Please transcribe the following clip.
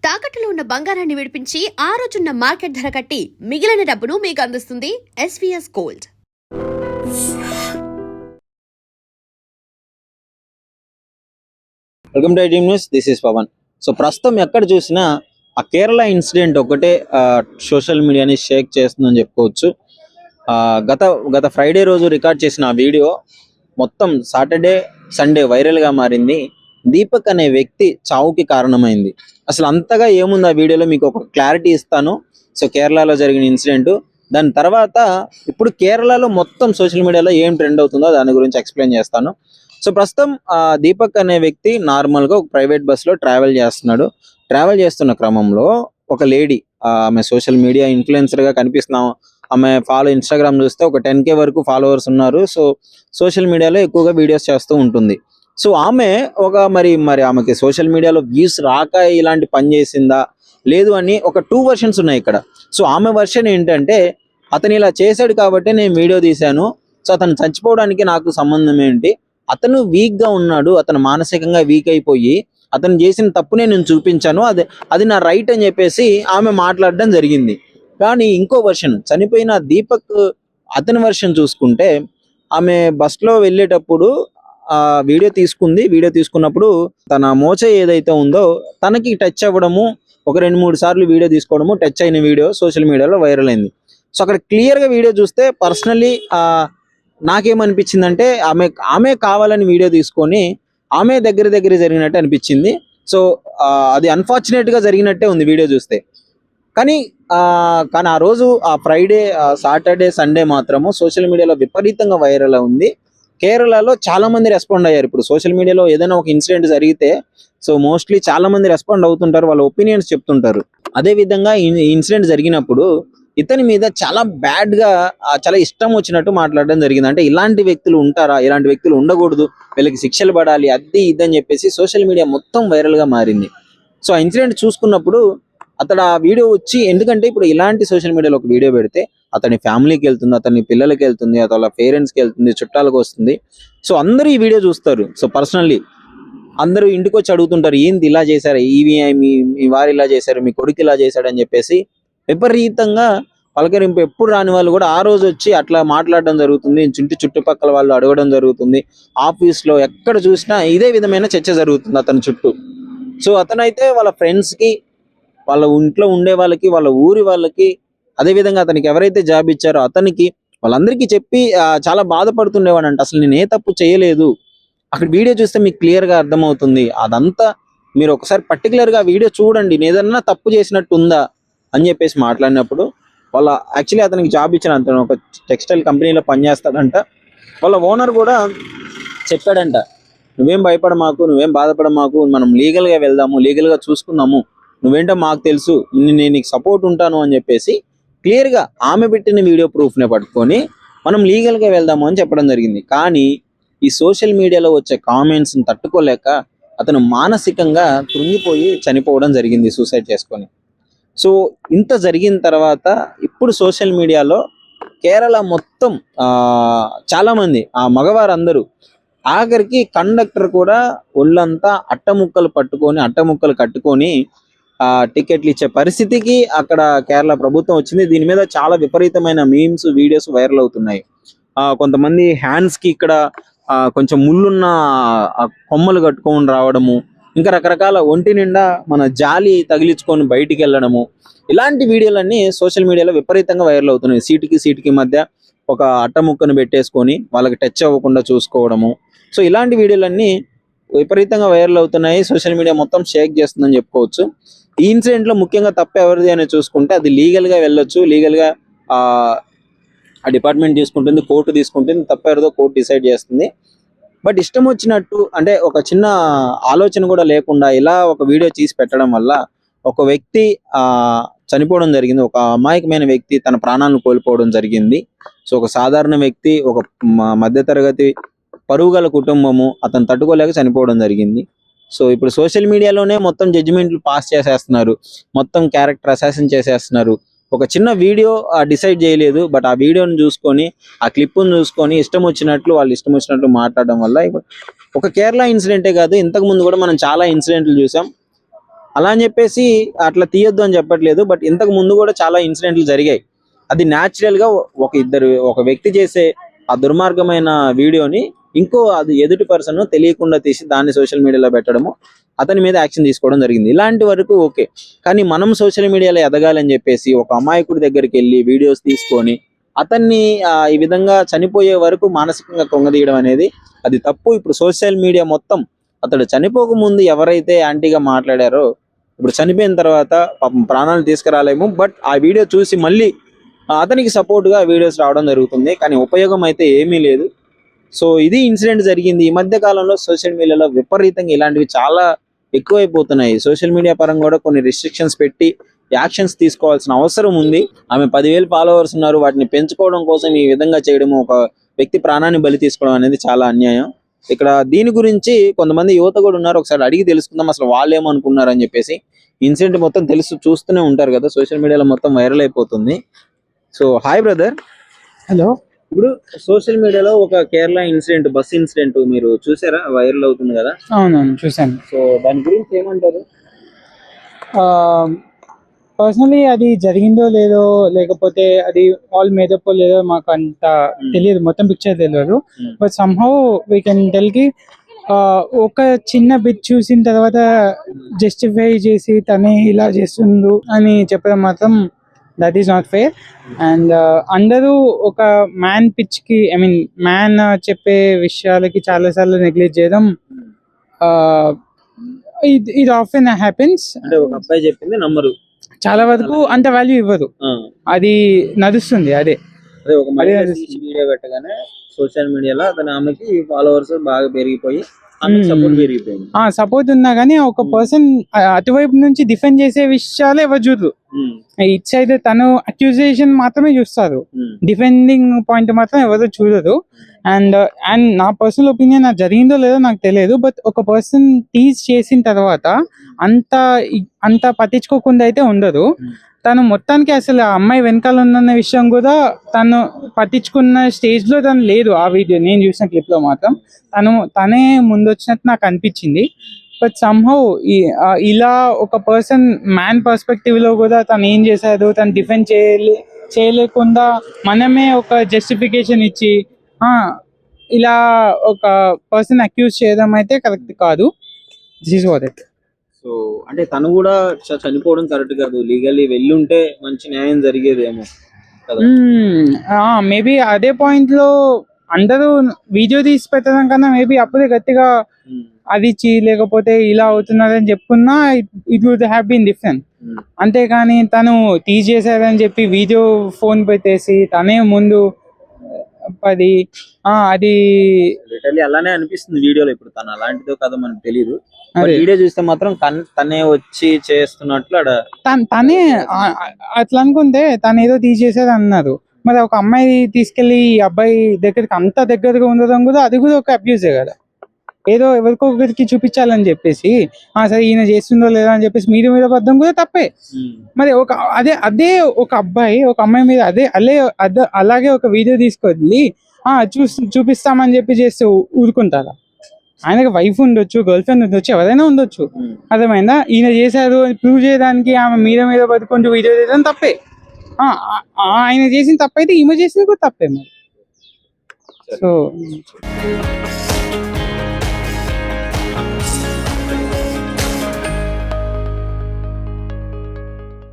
తాకట్టులో ఉన్న బంగారాన్ని విడిపించి ఆ రోజున్న మార్కెట్ ధర కట్టి మిగిలిన డబ్బును మీకు అందిస్తుంది SVS gold. Welcome to I news. This is Pawan. So ప్రస్తుతం ఎక్కడ చూసినా ఆ కేరళ ఇన్సిడెంట్ ఒకటే సోషల్ మీడియాని షేక్ చేస్తుందని చెప్పుకోవచ్చు. గత ఫ్రైడే రోజు రికార్డ్ చేసిన ఆ వీడియో మొత్తం సాటర్డే సండే వైరల్గా మారింది. దీపక్ అనే వ్యక్తి చావుకి కారణమైంది. అసలు అంతగా ఏముంది ఆ వీడియోలో మీకు ఒక క్లారిటీ ఇస్తాను. సో కేరళలో జరిగిన ఇన్సిడెంట్, దాని తర్వాత ఇప్పుడు కేరళలో మొత్తం సోషల్ మీడియాలో ఏం ట్రెండ్ అవుతుందో దాని గురించి ఎక్స్ప్లెయిన్ చేస్తాను. సో ప్రస్తుతం దీపక్ అనే వ్యక్తి నార్మల్గా ఒక ప్రైవేట్ బస్సులో ట్రావెల్ చేస్తున్నాడు. ట్రావెల్ చేస్తున్న క్రమంలో ఒక లేడీ, ఆమె సోషల్ మీడియా ఇన్ఫ్లుయెన్సర్గా కనిపిస్తున్నాం. ఆమె ఇన్స్టాగ్రామ్ చూస్తే ఒక 10K వరకు ఫాలోవర్స్ ఉన్నారు. సో సోషల్ మీడియాలో ఎక్కువగా వీడియోస్ చేస్తూ ఉంటుంది. సో ఆమె మరి ఆమెకి సోషల్ మీడియాలో వ్యూస్ రాక ఇలాంటి పని చేసిందా లేదు అని ఒక 2 వర్షన్స్ ఉన్నాయి ఇక్కడ. సో ఆమె వర్షన్ ఏంటంటే, అతను ఇలా చేశాడు కాబట్టి నేను వీడియో తీశాను. సో అతను చచ్చిపోవడానికి నాకు సంబంధం ఏంటి? అతను వీక్గా ఉన్నాడు, అతను మానసికంగా వీక్ అయిపోయి అతను చేసిన తప్పునే నేను చూపించాను, అది నా రైట్ అని చెప్పేసి ఆమె మాట్లాడడం జరిగింది. కానీ ఇంకో వర్షన్, చనిపోయిన దీపక్ అతని వర్షన్ చూసుకుంటే, ఆమె బస్లో వెళ్ళేటప్పుడు వీడియో తీసుకుంది. వీడియో తీసుకున్నప్పుడు తన మోచ ఏదైతే ఉందో తనకి టచ్ అవ్వడము, ఒక 2-3 సార్లు వీడియో తీసుకోవడము, టచ్ అయిన వీడియో సోషల్ మీడియాలో వైరల్ అయింది. సో అక్కడ క్లియర్గా వీడియో చూస్తే పర్సనల్లీ నాకేమనిపించిందంటే, ఆమె కావాలని వీడియో తీసుకొని ఆమె దగ్గర జరిగినట్టు అనిపించింది. సో అది అన్ఫార్చునేట్గా జరిగినట్టే ఉంది వీడియో చూస్తే. కానీ ఆ రోజు ఆ ఫ్రైడే, సాటర్డే, సండే మాత్రము సోషల్ మీడియాలో విపరీతంగా వైరల్ ఉంది. కేరళలో చాలా మంది రెస్పాండ్ అయ్యారు. ఇప్పుడు సోషల్ మీడియాలో ఏదైనా ఒక ఇన్సిడెంట్ జరిగితే సో మోస్ట్లీ చాలా మంది రెస్పాండ్ అవుతుంటారు, వాళ్ళ ఒపీనియన్స్ చెప్తుంటారు. అదే విధంగా ఈ ఇన్సిడెంట్ జరిగినప్పుడు ఇతని మీద చాలా బ్యాడ్గా, చాలా ఇష్టం వచ్చినట్టు మాట్లాడడం జరిగింది. అంటే ఇలాంటి వ్యక్తులు ఉంటారా, ఇలాంటి వ్యక్తులు ఉండకూడదు, వీళ్ళకి శిక్షలు పడాలి, అది ఇదని చెప్పేసి సోషల్ మీడియా మొత్తం వైరల్గా మారింది. సో ఆ ఇన్సిడెంట్ చూసుకున్నప్పుడు అతడు ఆ వీడియో వచ్చి, ఎందుకంటే ఇప్పుడు ఇలాంటి సోషల్ మీడియాలో ఒక వీడియో పెడితే అతని ఫ్యామిలీకి వెళ్తుంది, అతని పిల్లలకి వెళ్తుంది, అతని పేరెంట్స్కి వెళ్తుంది, చుట్టాలకు వస్తుంది. సో అందరూ ఈ వీడియో చూస్తారు. సో పర్సనల్లీ అందరూ ఇంటికి వచ్చి అడుగుతుంటారు, ఏంది ఇలా చేశారు, మీ వారు ఇలా చేశారు, మీ కొడుకు ఇలా చేశాడు అని చెప్పేసి విపరీతంగా పలకరింపు. ఎప్పుడు రాని వాళ్ళు కూడా ఆ రోజు వచ్చి అట్లా మాట్లాడడం జరుగుతుంది. చుట్టుపక్కల వాళ్ళు అడగడం జరుగుతుంది. ఆఫీస్లో ఎక్కడ చూసినా ఇదే విధమైన చర్చ జరుగుతుంది అతని చుట్టూ. సో అతనైతే వాళ్ళ ఫ్రెండ్స్కి, వాళ్ళ ఇంట్లో ఉండే వాళ్ళకి, వాళ్ళ ఊరి వాళ్ళకి, అదేవిధంగా అతనికి ఎవరైతే జాబ్ ఇచ్చారో అతనికి, వాళ్ళందరికీ చెప్పి చాలా బాధపడుతుండేవాడంట. అసలు నేను ఏ తప్పు చేయలేదు. అక్కడ వీడియో చూస్తే మీకు క్లియర్గా అర్థమవుతుంది. అదంతా మీరు ఒకసారి పర్టికులర్గా వీడియో చూడండి, నేను ఏదన్నా తప్పు చేసినట్టు ఉందా అని చెప్పేసి మాట్లాడినప్పుడు, యాక్చువల్లీ అతనికి జాబ్ ఇచ్చిన, అతను ఒక టెక్స్టైల్ కంపెనీలో పనిచేస్తాడంట. వాళ్ళ ఓనర్ కూడా చెప్పాడంట, నువ్వేం భయపడమాకు, నువ్వేం బాధపడమాకు, మనం లీగల్గా వెళ్దాము, లీగల్గా చూసుకుందాము, నువ్వేంటో మాకు తెలుసు, నేను నీకు సపోర్ట్ ఉంటాను అని చెప్పేసి క్లియర్గా ఆమె పెట్టిన వీడియో ప్రూఫ్ని పట్టుకొని మనం లీగల్గా వెళ్దాము అని చెప్పడం జరిగింది. కానీ ఈ సోషల్ మీడియాలో వచ్చే కామెంట్స్ని తట్టుకోలేక అతను మానసికంగా కృంగిపోయి చనిపోవడం జరిగింది, సూసైడ్ చేసుకొని. సో ఇంత జరిగిన తర్వాత ఇప్పుడు సోషల్ మీడియాలో కేరళ మొత్తం చాలామంది, ఆ మగవారందరూ, ఆఖరికి కండక్టర్ కూడా ఒళ్ళంతా అట్టముక్కలు కట్టుకొని టికెట్లు ఇచ్చే పరిస్థితికి అక్కడ కేరళ ప్రభుత్వం వచ్చింది. దీని మీద చాలా విపరీతమైన మీమ్స్, వీడియోస్ వైరల్ అవుతున్నాయి. కొంతమంది హ్యాండ్స్కి ఇక్కడ కొంచెం ముళ్ళున్న కొమ్మలు కట్టుకొని రావడము, ఇంకా రకరకాల ఒంటి నిండా మన జాలి తగిలించుకొని బయటికి వెళ్ళడము, ఇలాంటి వీడియోలన్నీ సోషల్ మీడియాలో విపరీతంగా వైరల్ అవుతున్నాయి. సీటుకి మధ్య ఒక అట్టముక్కను పెట్టేసుకొని వాళ్ళకి టచ్ అవ్వకుండా చూసుకోవడము. సో ఇలాంటి వీడియోలన్నీ విపరీతంగా వైరల్ అవుతున్నాయి. సోషల్ మీడియా మొత్తం షేక్ చేస్తుందని చెప్పుకోవచ్చు. ఈ ఇన్సిడెంట్లో ముఖ్యంగా తప్పు ఎవరిది అని చూసుకుంటే అది లీగల్గా వెళ్ళొచ్చు, లీగల్గా ఆ డిపార్ట్మెంట్ తీసుకుంటుంది, కోర్టు తీసుకుంటుంది, తప్పు ఎవరిదో కోర్టు డిసైడ్ చేస్తుంది. బట్ ఇష్టం వచ్చినట్టు, అంటే ఒక చిన్న ఆలోచన కూడా లేకుండా ఇలా ఒక వీడియో తీసి పెట్టడం వల్ల ఒక వ్యక్తి చనిపోవడం జరిగింది. ఒక అమాయకమైన వ్యక్తి తన ప్రాణాలను కోల్పోవడం జరిగింది. సో ఒక సాధారణ వ్యక్తి, ఒక మధ్యతరగతి పరుగుగల కుటుంబము, అతను తట్టుకోలేక చనిపోవడం జరిగింది. సో ఇప్పుడు సోషల్ మీడియాలోనే మొత్తం జడ్జిమెంట్లు పాస్ చేసేస్తున్నారు, మొత్తం క్యారెక్టర్ అసాసిన్ చేసేస్తున్నారు. ఒక చిన్న వీడియో డిసైడ్ చేయలేదు, బట్ ఆ వీడియోని చూసుకొని, ఆ క్లిప్ను చూసుకొని వాళ్ళు ఇష్టం వచ్చినట్లు మాట్లాడడం వల్ల ఒక కేరళ ఇన్సిడెంటే కాదు, ఇంతకు ముందు కూడా మనం చాలా ఇన్సిడెంట్లు చూసాం. అలా అని చెప్పేసి అట్లా తీయొద్దు అని చెప్పట్లేదు, బట్ ఇంతకు ముందు కూడా చాలా ఇన్సిడెంట్లు జరిగాయి. అది న్యాచురల్ గా ఒక వ్యక్తి చేసే ఆ దుర్మార్గమైన వీడియోని అది ఎదుటి పర్సన్ తెలియకుండా తీసి దాన్ని సోషల్ మీడియాలో పెట్టడము, అతని మీద యాక్షన్ తీసుకోవడం జరిగింది. ఇలాంటి వరకు ఓకే. కానీ మనం సోషల్ మీడియాలో ఎదగాలని చెప్పేసి ఒక అమాయకుడి దగ్గరికి వెళ్ళి వీడియోస్ తీసుకొని అతన్ని ఈ విధంగా చనిపోయే వరకు మానసికంగా కృంగదీయడం అనేది అది తప్పు. ఇప్పుడు సోషల్ మీడియా మొత్తం అతడు చనిపోక ముందు ఎవరైతే యాంటీగా మాట్లాడారో ఇప్పుడు చనిపోయిన తర్వాత పాపం ప్రాణాలు తీసుకురాలేము, బట్ ఆ వీడియో చూసి మళ్ళీ అతనికి సపోర్ట్ గా వీడియోస్ రావడం జరుగుతుంది, కానీ ఉపయోగం అయితే ఏమీ లేదు. సో ఇది ఇన్సిడెంట్ జరిగింది. ఈ మధ్య కాలంలో సోషల్ మీడియాలో విపరీతంగా ఇలాంటివి చాలా ఎక్కువైపోతున్నాయి. సోషల్ మీడియా పరంగా కూడా కొన్ని రిస్ట్రిక్షన్స్ పెట్టి యాక్షన్స్ తీసుకోవాల్సిన అవసరం ఉంది. ఆమె 10,000 ఫాలోవర్స్ ఉన్నారు, వాటిని పెంచుకోవడం కోసం ఈ విధంగా చేయడము, ఒక వ్యక్తి ప్రాణాన్ని బలి తీసుకోవడం అనేది చాలా అన్యాయం. ఇక్కడ దీని గురించి కొంతమంది యువత కూడా ఉన్నారు, ఒకసారి అడిగి తెలుసుకుందాం అసలు వాళ్ళు ఏమనుకున్నారు అని చెప్పేసి. ఇన్సిడెంట్ మొత్తం చూస్తూనే ఉంటారు కదా, సోషల్ మీడియాలో మొత్తం వైరల్ అయిపోతుంది. So hi brother. హలో. ఇప్పుడు సోషల్ మీడియాలో ఒక కేరళ ఇన్సిడెంట్, బస్ ఇన్సిడెంట్ మీరు చూసారా? వైరల్ అవుతుంది కదా. అవునవును, చూసాను. సో దాని గురించి ఏమంటారు? పర్సనలీ అది జరిగిందో లేదో, లేకపోతే అది ఆల్ మేడప్ లేదో మాకు అంత తెలియదు, మొత్తం పిక్చర్ తెలియదు. But somehow we can tell కి ఒక చిన్న బిట్ చూసిన తర్వాత జస్టిఫై చేసి తనే ఇలా చేస్తుండు అని చెప్పడం మాత్రం that is not fair. And అందరూ ఒక మ్యాన్ పిచ్ కి, ఐ మీన్ మ్యాన్ చెప్పే విషయాలకి చాలా సార్లు నెగ్లెక్ట్ చేయడం, ఇది ఆఫెన్ హ్యాపెన్స్. అంటే ఒక అబ్బాయి చెప్పింది నమ్మరు, చాలా వరకు అంత వాల్యూ ఇవ్వదు, అది నడుస్తుంది. అదే ఒక వీడియో పెట్టగానే సోషల్ మీడియాలో ఆమెకి ఫాలోవర్స్ బాగా పెరిగిపోయి సపోర్ట్ ఉన్నా గానీ ఒక పర్సన్ అటువైపు నుంచి డిఫెండ్ చేసే విషయాలు ఎవరు చూడరు. ఇట్ సైడ్ తను అక్యూజేషన్ మాత్రమే చూస్తారు, డిఫెండింగ్ పాయింట్ మాత్రం ఎవరు చూడరు. అండ్ నా పర్సనల్ ఒపీనియన్ అది జరిగిందో లేదో నాకు తెలియదు, బట్ ఒక పర్సన్ టీజ్ చేసిన తర్వాత అంత పట్టించుకోకుండా అయితే ఉండదు. తను మొత్తానికి అసలు ఆ అమ్మాయి వెనకాల ఉన్న విషయం కూడా తను పట్టించుకున్న స్టేజ్ లో తను లేదు. ఆ వీడియో నేను చూసిన క్లిప్ లో మాత్రం తనే ముందు వచ్చినట్టు నాకు అనిపించింది. బట్ సమ్హౌ ఇలా ఒక పర్సన్ మ్యాన్ పర్స్పెక్టివ్ లో కూడా తను ఏం చేశాడు, తను డిఫెండ్ చేయలేకుండా మనమే ఒక జస్టిఫికేషన్ ఇచ్చి ఇలా ఒక పర్సన్ అక్యూజ్ చేయడం అయితే కరెక్ట్ కాదు. This is what it. So అంటే తను కూడా చనిపోవడం కరెక్ట్ కాదు, లీగల్లీ వెళ్ళుంటే మంచి న్యాయం జరిగేదేమో కదా. మేబీ అదే పాయింట్ లో అందరూ వీడియో తీసి పెట్టడం కన్నా మేబీ అప్పుడే గట్టిగా అది లేకపోతే ఇలా అవుతున్నదని చెప్పుకున్నా it would have been different. అంతేకాని తను తీసేసారని చెప్పి వీడియో ఫోన్ పెట్టేసి తనే ముందు అది అలానే అనిపిస్తుంది వీడియోలో. ఇప్పుడు తను అలాంటిదో కదా మనకు తెలియదు, వీడియో చూస్తే మాత్రం తనే వచ్చి చేస్తున్నట్లు తనే అట్లా అనుకుంటే తను ఏదో తీసేసేది అన్నారు. మరి ఒక అమ్మాయి తీసుకెళ్లి ఈ అబ్బాయి దగ్గరికి అంత దగ్గరగా ఉండడం కూడా అది కూడా ఒక అబ్యూజే కదా. ఏదో ఎవరికొకరికి చూపించాలని చెప్పేసి సరే ఈయన చేస్తుందో లేదో అని చెప్పేసి మీద పడ్డం కూడా తప్పే. మరి అదే ఒక అబ్బాయి ఒక అమ్మాయి మీద అలాగే ఒక వీడియో తీసుకెళ్ళి చూపిస్తామని చెప్పి చేస్తే ఊరుకుంటారా? ఆయనకి వైఫ్ ఉండొచ్చు, గర్ల్ ఫ్రెండ్ ఉండొచ్చు, ఎవరైనా ఉండొచ్చు. అర్థమైందా? ఈయన చేశారు అని ప్రూవ్ చేయడానికి ఆమె మీద పడుకుంటూ వీడియో చేయడం తప్పే. ఆయన చేసిన తప్పైతే ఈమె చేసింది కూడా తప్పే. మరి సో